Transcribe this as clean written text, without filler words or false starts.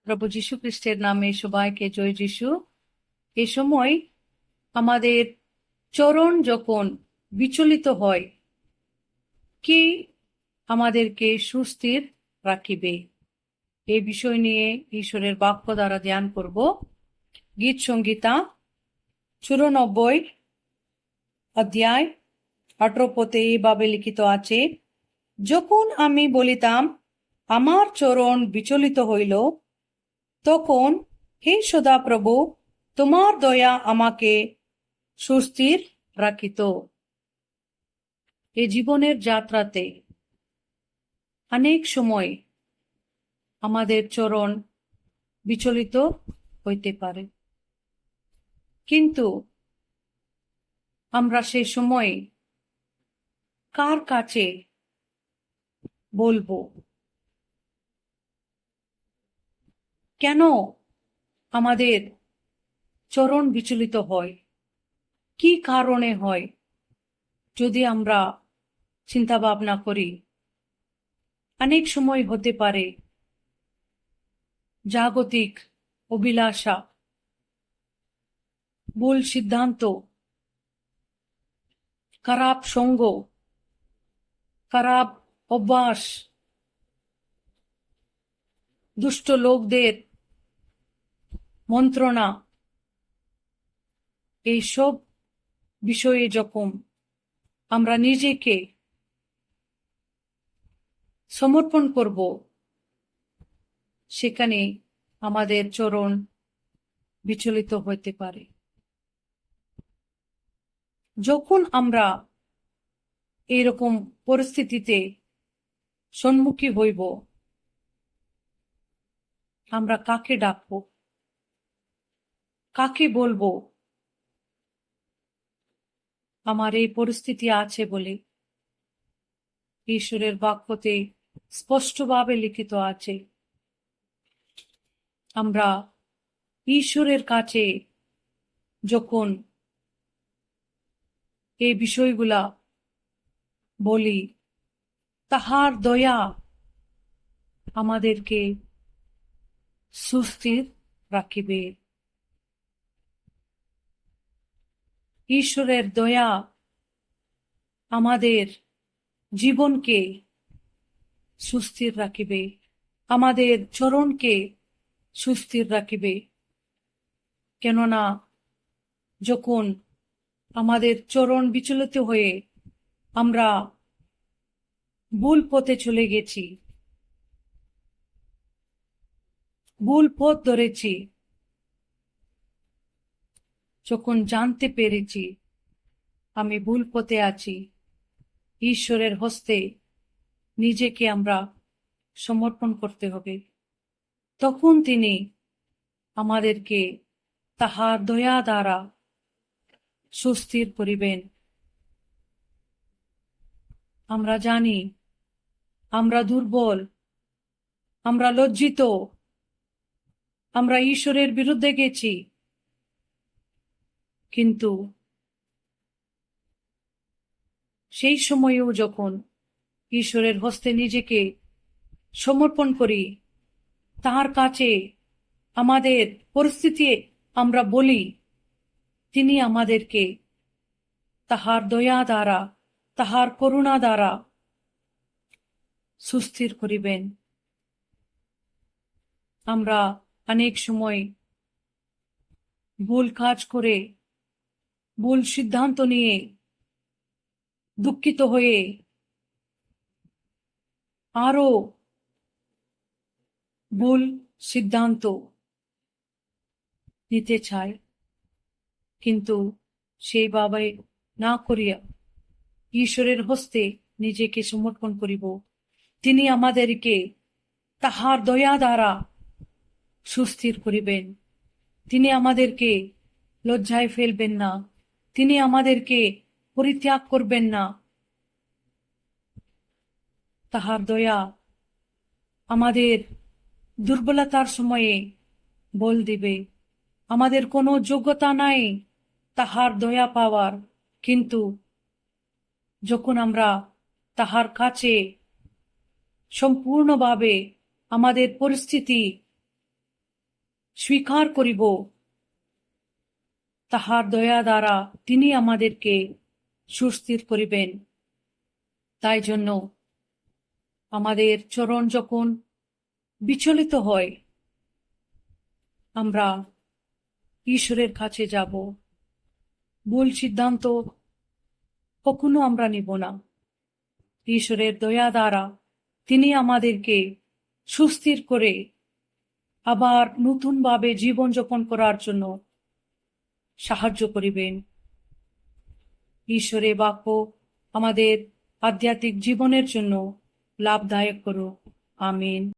প্রভু যীশু খ্রিস্টের নামে সবাইকে জয় যিশু। এ সময় আমাদের চরণ যখন বিচলিত হয়, কি আমাদেরকে সুস্থির রাখিবে, এই বিষয় নিয়ে ঈশ্বরের বাক্য দ্বারা ধ্যান করব। গীত সংহিতা 94 অধ্যায় 18 পদে এইভাবে লিখিত আছে, যখন আমি বলিতাম আমার চরণ বিচলিত হইল, তখন হে সদা প্রভু তোমার দয়া আমাকে সুস্থির রাখিত। এই জীবনের যাত্রাতে অনেক সময় আমাদের চরণ বিচলিত হইতে পারে, কিন্তু আমরা সেই সময় কার কাছে বলবো? কেন আমাদের চরণ বিচলিত হয়, কি কারণে হয়? যদি আমরা চিন্তা ভাবনা করি, অনেক সময় হতে পারে জাগতিক অভিলাষা, ভুল সিদ্ধান্ত, খারাপ সঙ্গ, খারাপ অভ্যাস, দুষ্ট লোকদের মন্ত্রণা, এইসব বিষয়ে যখন আমরা নিজেকে সমর্পণ করব, সেখানে আমাদের চরণ বিচলিত হতে পারে। যখন আমরা এরকম পরিস্থিতিতে সম্মুখী হইব, আমরা কাকে ডাকবো, কাকে বলবো আমার এই পরিস্থিতি আছে বলে? ঈশ্বরের বাক্যতে স্পষ্টভাবে লিখিত আছে, আমরা ঈশ্বরের কাছে যখন এই বিষয়গুলা বলি, তাহার দয়া আমাদেরকে সুস্থির রাখিবে। ঈশ্বরের দয়া আমাদের জীবনকে সুস্থির রাখিবে, আমাদের চরণকে সুস্থির রাখিবে। কেননা যখন আমাদের চরণ বিচলিত হয়ে আমরা ভুল পথে চলে গেছি, ভুল পথ ধরেছি, যখন জানতে পেরেছি আমি ভুল পথে আছি, ঈশ্বরের হস্তে নিজেকে আমরা সমর্পণ করতে হবে। তখন তিনি আমাদেরকে তাহার দয়া দ্বারা সুস্থির করিবেন। আমরা জানি আমরা দুর্বল, আমরা লজ্জিত, আমরা ঈশ্বরের বিরুদ্ধে গেছি, কিন্তু সেই সময়েও যখন ঈশ্বরের হস্তে নিজেকে সমর্পণ করি, তার কাছে আমাদের পরিস্থিতি আমরা বলি, তিনি আমাদেরকে তাহার দয়া দ্বারা, তাহার করুণা দ্বারা সুস্থির করিবেন। আমরা অনেক সময় ভুল কাজ করে, ভুল সিদ্ধান্ত নিয়ে দুঃখিত হয়ে আরো ভুল সিদ্ধান্ত নিতে চাই, কিন্তু সেইভাবে না করিয়া ঈশ্বরের হস্তে নিজেকে সমর্পণ করিব। তিনি আমাদেরকে তাহার দয়া দ্বারা সুস্থির করিবেন। তিনি আমাদেরকে লজ্জায় ফেলবেন না, তিনি আমাদেরকে পরিত্যাগ করবেন না। তাহার দয়া আমাদের দুর্বলতার সময়ে বল দিবে। আমাদের কোনো যোগ্যতা নাই তাহার দয়া পাওয়ার, কিন্তু যখন আমরা তাহার কাছে সম্পূর্ণভাবে আমাদের পরিস্থিতি স্বীকার করিব, তাহার দয়া দ্বারা তিনি আমাদেরকে সুস্থির করিবেন। তাই জন্য আমাদের চরণ যখন বিচলিত হয়, আমরা ঈশ্বরের কাছে যাব। ভুল সিদ্ধান্ত কখনো আমরা নিব না। ঈশ্বরের দয়া দ্বারা তিনি আমাদেরকে সুস্থির করে আবার নতুনভাবে জীবনযাপন করার জন্য সাহায্য করিবেন। ঈশ্বরের বাক্য আমাদের আধ্যাত্মিক জীবনের জন্য লাভদায়ক করুক। আমিন।